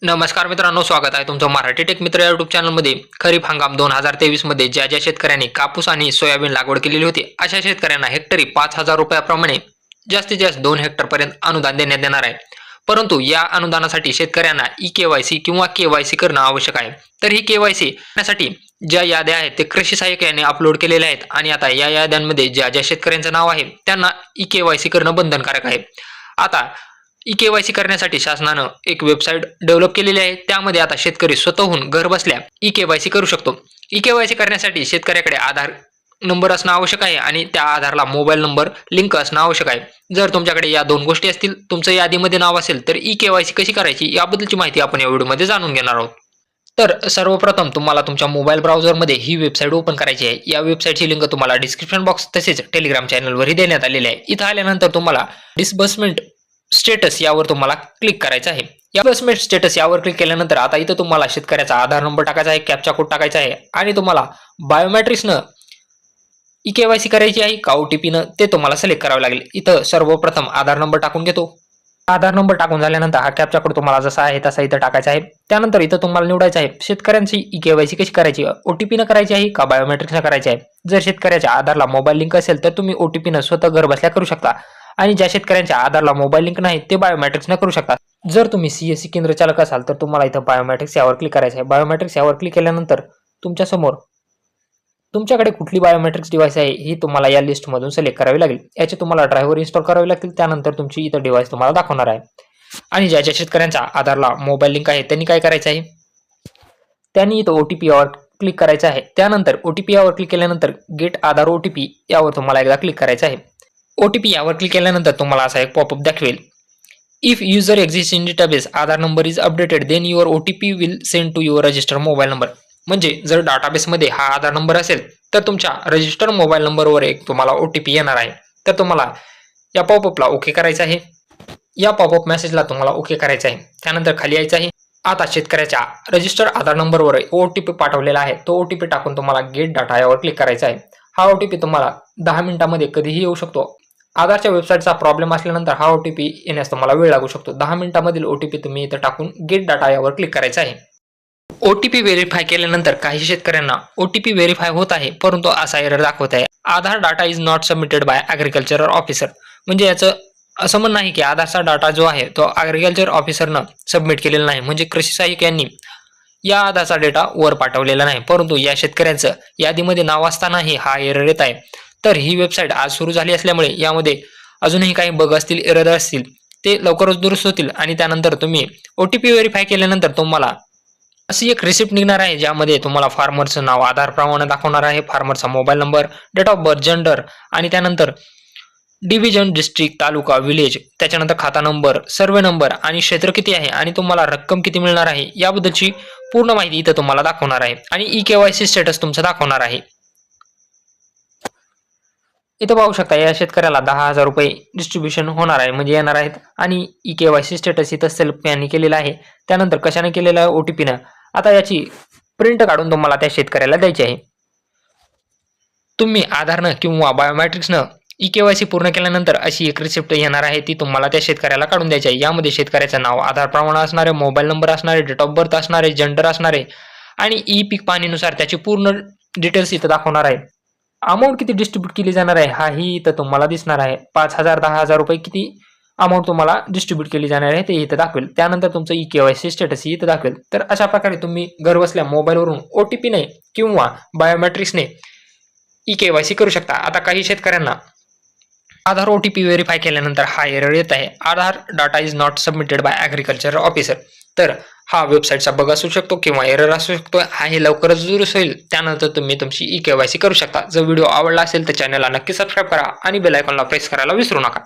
नमस्कार मित्रांनो, स्वागत आहे तुमचं मराठी टेक मित्र या युट्यूब चॅनलमध्ये. खरीप हंगाम 2023 मध्ये ज्या शेतकऱ्यांनी कापूस आणि सोयाबीन लागवड केलेली होती अशा शेतकऱ्यांना हेक्टरी 5,000 रुपयाप्रमाणे जास्तीत जास्त 2 हेक्टर पर्यंत अनुदान देण्यात येणार आहे. परंतु या अनुदानासाठी शेतकऱ्यांना ई-केवायसी किंवा केवायसी करणं आवश्यक आहे. तर ही केवायसी करण्यासाठी ज्या याद्या आहेत ते कृषी सहाय्यक यांनी अपलोड केलेल्या आहेत आणि आता या याद्यांमध्ये ज्या शेतकऱ्यांचं नाव आहे त्यांना ई-केवायसी करणं बंधनकारक आहे. आता ई-केवायसी करण्यासाठी शासनानं एक वेबसाईट डेव्हलप केलेली आहे. त्यामध्ये आता शेतकरी स्वतःहून घर बसल्या ई-केवायसी करू शकतो. ई-केवायसी करण्यासाठी शेतकऱ्याकडे आधार नंबर असणं आवश्यक आहे आणि त्या आधारला मोबाईल नंबर लिंक असणं आवश्यक आहे. जर तुमच्याकडे या दोन गोष्टी असतील, तुमचं यादीमध्ये नाव असेल, तर ई-केवायसी कशी करायची याबद्दलची माहिती आपण या व्हिडिओमध्ये जाणून घेणार आहोत. तर सर्वप्रथम तुम्हाला तुमच्या मोबाईल ब्राउझरमध्ये ही वेबसाईट ओपन करायची आहे. या वेबसाईटची लिंक तुम्हाला डिस्क्रिप्शन बॉक्स तसेच टेलिग्राम चॅनलवरही देण्यात आलेली आहे. इथं आल्यानंतर तुम्हाला डिस्बर्समेंट स्टेटस यावर तुम्हाला क्लिक करायचं आहे. या डिस्बर्समेंट स्टेटस यावर क्लिक केल्यानंतर आता इथं तुम्हाला शेतकऱ्याचा आधार नंबर टाकायचा आहे, कॅप्चा कोड टाकायचा आहे आणि तुम्हाला बायोमेट्रिक्सनं ई-केवायसी करायची आहे का OTPनं ते तुम्हाला सिलेक्ट करावं लागेल. इथं सर्वप्रथम आधार नंबर टाकून घेतो. आधार नंबर टाकून झाल्यानंतर हा कॅप्चा कोड तुम्हाला जसा आहे तसा इथं टाकायचा आहे. त्यानंतर इथं तुम्हाला निवडायचं आहे शेतकऱ्यांची ई-केवायसी कशी करायची, OTPनं करायची आहे का बायोमेट्रिक्सनं करायची आहे. जर शेतकऱ्याच्या आधारला मोबाईल लिंक असेल तर तुम्ही OTPनं स्वतः घर बसल्या करू शकता आणि ज्या शेतकऱ्यांच्या आधारला मोबाईल लिंक नाही ते बायोमेट्रिक्सनं करू शकता. जर तुम्ही CSC केंद्र चालक असाल तर तुम्हाला इथं बायोमेट्रिक्स यावर क्लिक करायचं आहे. बायोमेट्रिक्स यावर क्लिक केल्यानंतर तुमच्या समोर तुमच्याकडे कुठली बायोमेट्रिक्स डिव्हाइस आहे ही तुम्हाला या लिस्टमधून सिलेक्ट करावी लागेल. याचे तुम्हाला ड्रायव्हर इन्स्टॉल करावे लागतील. त्यानंतर तुमची इथं डिव्हाइस तुम्हाला दाखवणार आहे. आणि ज्या शेतकऱ्यांच्या आधारला मोबाईल लिंक आहे त्यांनी काय करायचं आहे, त्यांनी इथं OTP यावर क्लिक करायचं आहे. त्यानंतर OTP यावर क्लिक केल्यानंतर गेट आधार OTP यावर तुम्हाला एकदा क्लिक करायचं आहे. OTP यावर क्लिक केल्यानंतर तुम्हाला असा एक पॉपअप दाखवेल. If user exist in database Aadhaar number is updated then your OTP will send to your register mobile number. म्हणजे जर डाटाबेसमध्ये हा आधार नंबर असेल तर तुमच्या रजिस्टर मोबाईल नंबरवर एक तुम्हाला OTP येणार आहे. तर तुम्हाला या पॉपअपला ओके करायचं आहे. या पॉपअप मेसेजला तुम्हाला ओके करायचं आहे. त्यानंतर खाली यायचं आहे. आता शेतकऱ्याच्या रजिस्टर आधार नंबरवर OTP पाठवलेला आहे. तो OTP टाकून तुम्हाला गेट डाटा यावर क्लिक करायचा आहे. हा OTP तुम्हाला 10 मिनिटांमध्ये कधीही येऊ शकतो. आधारच्या वेबसाईटचा प्रॉब्लेम असल्यानंतर हा OTP येण्यास तुम्हाला वेळ लागू शकतो. 10 मिनिटांमधील OTP तुम्ही इथं टाकून गेट डाटा यावर क्लिक करायचा आहे. OTP व्हेरीफाय केल्यानंतर काही शेतकऱ्यांना OTP व्हेरीफाय होत आहे परंतु असा एरर दाखवत आहे. Aadhaar data is not submitted by agricultural officer. म्हणजे याचं असं म्हणणं आहे की आधारचा डाटा जो आहे तो ॲग्रिकल्चर ऑफिसरनं सबमिट केलेला नाही. म्हणजे कृषी सहाय्यक यांनी या आधारचा डेटा वर पाठवलेला नाही. परंतु या शेतकऱ्यांचं यादीमध्ये नाव असतानाही हा एरर येत आहे. तर ही वेबसाईट आज सुरू झाली असल्यामुळे यामध्ये अजूनही काही बग असतील, एरर असतील, ते लवकरच दुरुस्त होतील आणि त्यानंतर तुम्ही OTP व्हेरीफाय केल्यानंतर तुम्हाला अशी एक रिसिप्ट निघणार आहे ज्यामध्ये तुम्हाला फार्मरचं नाव आधार प्रमाणे दाखवणार आहे, फार्मरचा mobile number, date of birth, gender आणि त्यानंतर डिव्हिजन, डिस्ट्रिक्ट, तालुका, विलेज, त्याच्यानंतर खाता नंबर, सर्वे नंबर आणि क्षेत्र किती आहे आणि तुम्हाला रक्कम किती मिळणार आहे याबद्दलची पूर्ण माहिती इथं तुम्हाला दाखवणार आहे आणि ई-केवायसी स्टेटस तुमचं दाखवणार आहे. इथं पाहू शकता या शेतकऱ्याला 10,000 रुपये डिस्ट्रीब्युशन होणार आहे म्हणजे येणार आहेत आणि ई-केवायसी स्टेटस इथं सेल्फ यांनी केलेला आहे. त्यानंतर कशाने केलेलं आहे, OTPनं. आता याची प्रिंट काढून तुम्हाला त्या शेतकऱ्याला द्यायची आहे. तुम्ही आधारनं किंवा बायोमेट्रिक्सनं ई-केवायसी पूर्ण केल्यानंतर अशी एक रिसिप्ट येणार आहे, ती तुम्हाला त्या शेतकऱ्याला काढून द्यायची आहे. यामध्ये शेतकऱ्याचं नाव, आधार प्रमाण असणारे, मोबाईल नंबर असणारे, डेट ऑफ बर्थ असणारे, जेंडर असणारे आणि ई-पीक पाहणीनुसार त्याची पूर्ण डिटेल्स इथं दाखवणार आहे. अमाऊंट किती डिस्ट्रीब्यूट केली जाणार आहे हाही इथं तुम्हाला दिसणार आहे. 5,000 10,000 रुपये किती अमाऊंट तुम्हाला डिस्ट्रीब्यूट केली जाणार आहे ते इथं दाखवेल. त्यानंतर तुमचं ई-केवायसी स्टेटस इथं दाखवेल. तर अशा प्रकारे तुम्ही घर बसल्या मोबाईलवरून OTPने किंवा बायोमेट्रिक्सने ई-केवायसी करू शकता. आता काही शेतकऱ्यांना आधार OTP व्हेरीफाय केल्यानंतर हा एरर येत आहे, Aadhaar data is not submitted by agriculture officer. तर हा वेबसाईटचा बग असू शकतो किंवा एरर असू शकतो. हा हे लवकरच दुरुस्त होईल. त्यानंतर तुम्ही तुमची ई-केवायसी करू शकता. जर व्हिडिओ आवडला असेल तर चॅनलला नक्की सबस्क्राईब करा आणि बेल आयकॉनला प्रेस करायला विसरू नका.